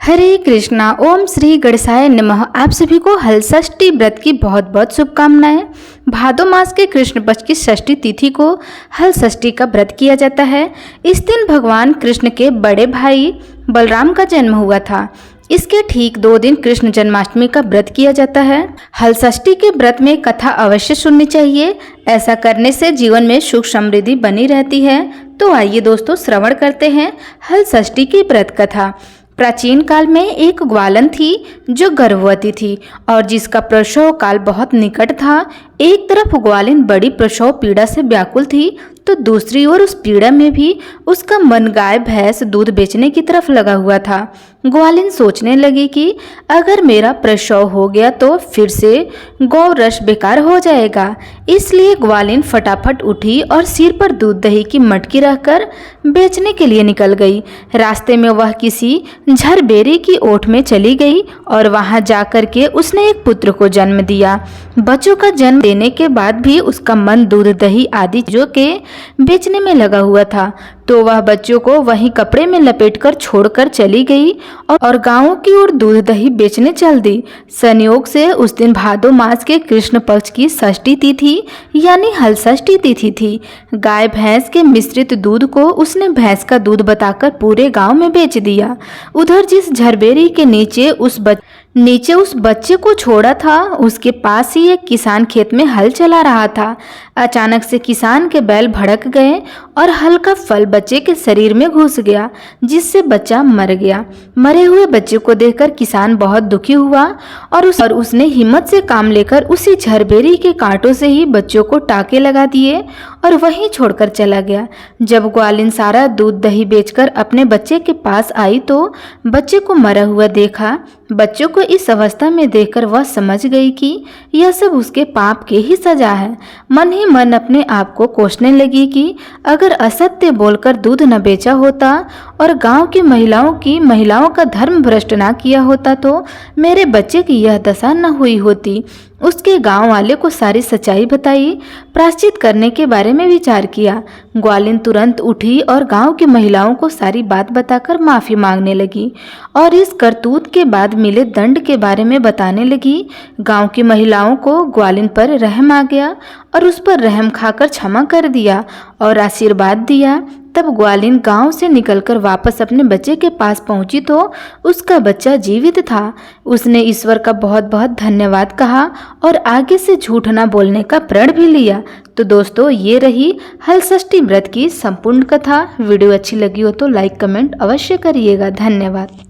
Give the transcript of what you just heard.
हरे कृष्णा। ओम श्री गणेशाय नमः। आप सभी को हलषष्ठी व्रत की बहुत बहुत शुभकामनाएं। भादो मास के कृष्ण पक्ष की षष्ठी तिथि को हलषष्ठी का व्रत किया जाता है। इस दिन भगवान कृष्ण के बड़े भाई बलराम का जन्म हुआ था। इसके ठीक 2 दिन कृष्ण जन्माष्टमी का व्रत किया जाता है। हलषष्ठी के व्रत में कथा अवश्य सुननी चाहिए। ऐसा करने से जीवन में सुख समृद्धि बनी रहती है। तो आइए दोस्तों, श्रवण करते हैं हलषष्ठी की व्रत कथा। प्राचीन काल में एक ग्वालन थी जो गर्भवती थी और जिसका प्रसव काल बहुत निकट था। एक तरफ ग्वालिन बड़ी प्रसव पीड़ा से व्याकुल थी तो दूसरी ओर उस पीड़ा में भी उसका मन गाय भैंस दूध बेचने की तरफ लगा हुआ था। ग्वालिन सोचने लगी कि अगर मेरा प्रसव हो गया तो फिर से गौ रस बेकार हो जाएगा। इसलिए ग्वालिन फटाफट उठी और सिर पर दूध दही की मटकी रखकर बेचने के लिए निकल गई। रास्ते में वह किसी झरबेरी की ओट में चली गई और वहां जाकर के उसने एक पुत्र को जन्म दिया। बच्चों का जन्म देने के बाद भी उसका मन दूध दही आदि चीजों के बेचने में लगा हुआ था। तो वह बच्चों को वहीं कपड़े में लपेटकर छोड़कर चली गई और गांवों की ओर दूध दही बेचने चल दी। संयोग से उस दिन भादो मास के कृष्ण पक्ष की षष्ठी तिथि यानी हलषष्ठी तिथि थी। गाय भैंस के मिश्रित दूध को उसने भैंस का दूध बताकर पूरे गांव में बेच दिया। उधर जिस झरबेरी के नीचे उस बच्चे को छोड़ा था उसके पास ही एक किसान खेत में हल चला रहा था। अचानक से किसान के बैल भड़क गए और हल का फल बच्चे के शरीर में घुस गया, जिससे बच्चा मर गया। मरे हुए बच्चे को देखकर किसान बहुत दुखी हुआ और उसने हिम्मत से काम लेकर उसी झरबेरी के कांटों से ही बच्चों को टाके लगा दिए और वहीं छोड़कर चला गया। जब ग्वालिन सारा दूध दही बेचकर अपने बच्चे के पास आई तो बच्चे को मरा हुआ देखा। बच्चों को इस अवस्था में देखकर वह समझ गई कि यह सब उसके पाप की ही सजा है। मन ही मन अपने आप को कोसने लगी कि अगर असत्य बोलकर दूध न बेचा होता और गांव की महिलाओं का धर्म भ्रष्ट ना किया होता तो मेरे बच्चे की यह दशा न हुई होती। उसके गांव वाले को सारी सच्चाई बताई। प्रायश्चित करने के बारे में विचार किया। ग्वालिन तुरंत उठी और गांव की महिलाओं को सारी बात बताकर माफी मांगने लगी और इस करतूत के बाद मिले दंड के बारे में बताने लगी। गांव की महिलाओं को ग्वालिन पर रहम आ गया और उस पर रहम खाकर क्षमा कर दिया और आशीर्वाद दिया। तब ग्वालिन गांव से निकलकर वापस अपने बच्चे के पास पहुंची तो उसका बच्चा जीवित था। उसने ईश्वर का बहुत बहुत धन्यवाद कहा और आगे से झूठ न बोलने का प्रण भी लिया। तो दोस्तों, ये रही हलषष्ठी व्रत की संपूर्ण कथा। वीडियो अच्छी लगी हो तो लाइक कमेंट अवश्य करिएगा। धन्यवाद।